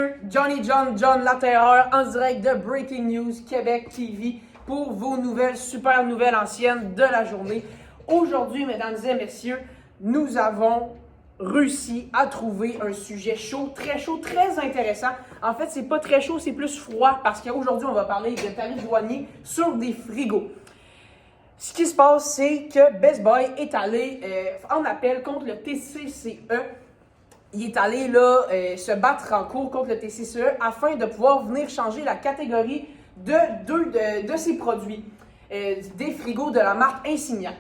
messieurs, John La Terreur en direct de Breaking News Québec TV pour vos nouvelles, super nouvelles anciennes de la journée. Aujourd'hui, mesdames et messieurs, nous avons réussi à trouver un sujet chaud, très intéressant. En fait, c'est pas très chaud, c'est plus froid parce qu'aujourd'hui, on va parler de tarifs douaniers sur des frigos. Ce qui se passe, c'est que Best Buy est allé en appel contre le TCCE. Il est allé se battre en cours contre le TCCE afin de pouvoir venir changer la catégorie de ses produits, des frigos de la marque Insignia.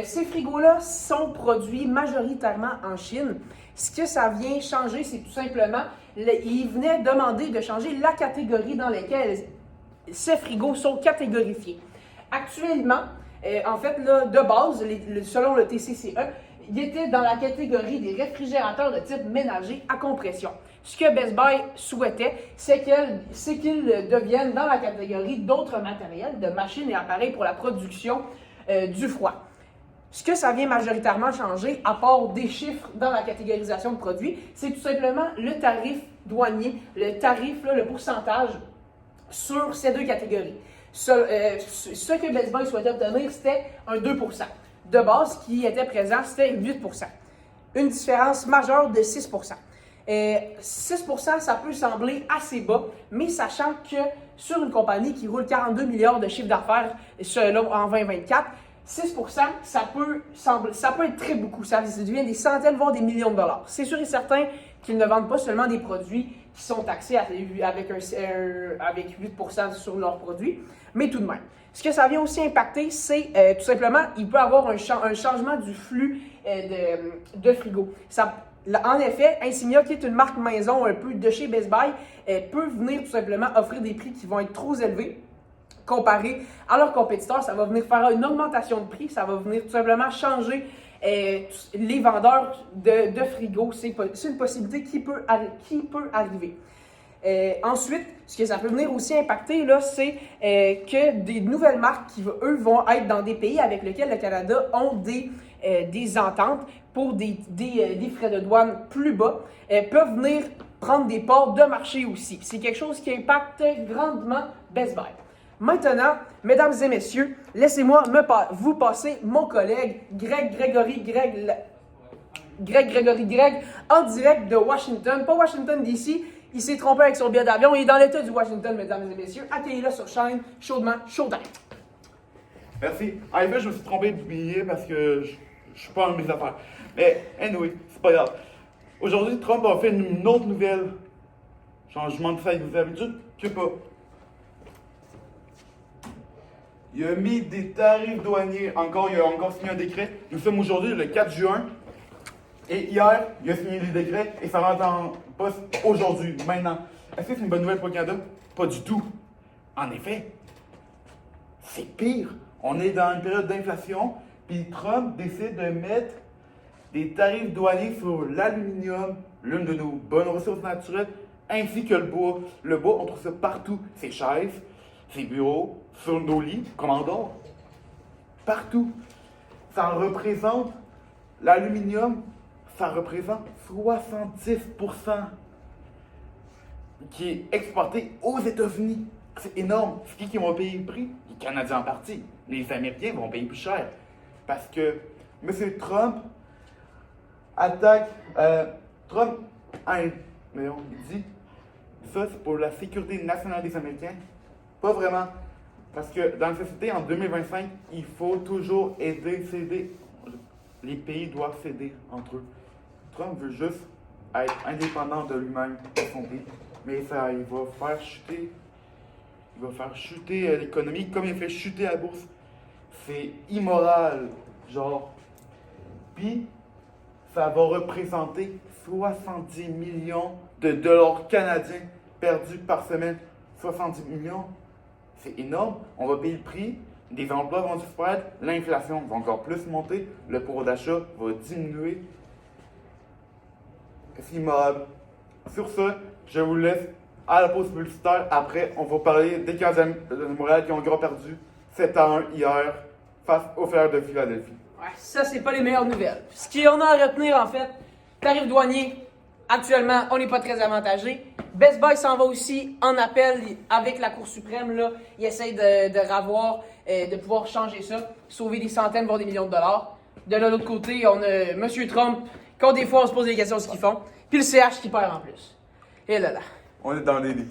Ces frigos-là sont produits majoritairement en Chine. Ce que ça vient changer, c'est tout simplement, il venait demander de changer la catégorie dans laquelle ces frigos sont catégorifiés. Actuellement, en fait, là, de base, selon le TCCE, il était dans la catégorie des réfrigérateurs de type ménager à compression. Ce que Best Buy souhaitait, c'est qu'ils deviennent dans la catégorie d'autres matériels, de machines et appareils pour la production du froid. Ce que ça vient majoritairement changer, à part des chiffres dans la catégorisation de produits, c'est tout simplement le tarif douanier, le tarif, le pourcentage sur ces deux catégories. Ce que Best Buy souhaitait obtenir, c'était un 2%. De base, qui était présent, c'était 8%. Une différence majeure de 6%. 6%, ça peut sembler assez bas, mais sachant que sur une compagnie qui roule 42 milliards de chiffre d'affaires en 2024, 6%, ça peut être très beaucoup. Ça devient des centaines, voire des millions de dollars. C'est sûr et certain qu'ils ne vendent pas seulement des produits qui sont taxés avec 8% sur leurs produits, mais tout de même. Ce que ça vient aussi impacter, c'est tout simplement, il peut y avoir un changement du flux de frigo. En effet, Insignia, qui est une marque maison un peu de chez Best Buy, peut venir tout simplement offrir des prix qui vont être trop élevés comparé à leurs compétiteurs. Ça va venir faire une augmentation de prix, ça va venir tout simplement changer les vendeurs de frigos. C'est une possibilité qui peut arriver. Ensuite, ce que ça peut venir aussi impacter, c'est que des nouvelles marques qui, eux, vont être dans des pays avec lesquels le Canada ont des ententes pour des frais de douane plus bas, peuvent venir prendre des parts de marché aussi. C'est quelque chose qui impacte grandement Best Buy. Maintenant, mesdames et messieurs, laissez-moi vous passer mon collègue Greg, en direct de Washington, pas Washington DC. Il s'est trompé avec son billet d'avion. Il est dans l'état du Washington, mesdames et messieurs. Accueillez-le sur chaîne, chaudement, chaudin. Merci. En effet, je me suis trompé de billet parce que je suis pas en mes affaires. Mais, anyway, c'est pas grave. Aujourd'hui, Trump a fait une autre nouvelle. Changement de fait, vous avez dit que pas. Il a mis des tarifs douaniers. Il a encore signé un décret. Nous sommes aujourd'hui le 4 juin. Et hier, il a signé des décrets et ça rentre en poste aujourd'hui, maintenant. Est-ce que c'est une bonne nouvelle pour le Canada? Pas du tout. En effet, c'est pire. On est dans une période d'inflation, puis Trump décide de mettre des tarifs douaniers sur l'aluminium, l'une de nos bonnes ressources naturelles, ainsi que le bois. Le bois, on trouve ça partout. Ses chaises, ses bureaux, sur nos lits, comme en dehors. Partout. Ça représente l'aluminium. Ça représente 70% qui est exporté aux États-Unis. C'est énorme. C'est qui vont payer le prix? Les Canadiens en partie. Les Américains vont payer plus cher. Parce que M. Trump attaque... il dit, ça c'est pour la sécurité nationale des Américains. Pas vraiment. Parce que dans la société, en 2025, il faut toujours céder. Les pays doivent céder entre eux. Trump veut juste être indépendant de lui-même, de son pays. Mais ça, il va faire chuter l'économie comme il fait chuter la bourse. C'est immoral, genre. Puis, ça va représenter 70 millions de dollars canadiens perdus par semaine. 70 millions, c'est énorme. On va payer le prix. Des emplois vont disparaître. L'inflation va encore plus monter. Le pouvoir d'achat va diminuer. C'est immoral. Sur ce, je vous laisse à la pause publicitaire. Après, on va parler des Canadiens de Montréal qui ont encore perdu 7-1 hier face aux Flyers de Philadelphie. Ouais, ça, c'est pas les meilleures nouvelles. Ce qu'on a à retenir, en fait, tarif douanier Actuellement, on n'est pas très avantagé. Best Buy s'en va aussi en appel avec la Cour suprême. Là. Il essaie de pouvoir changer ça, sauver des centaines, voire des millions de dollars. De l'autre côté, on a M. Trump, quand des fois on se pose des questions sur ce qu'ils font, puis le CH qui perd en plus. Et là là. On est dans les lits.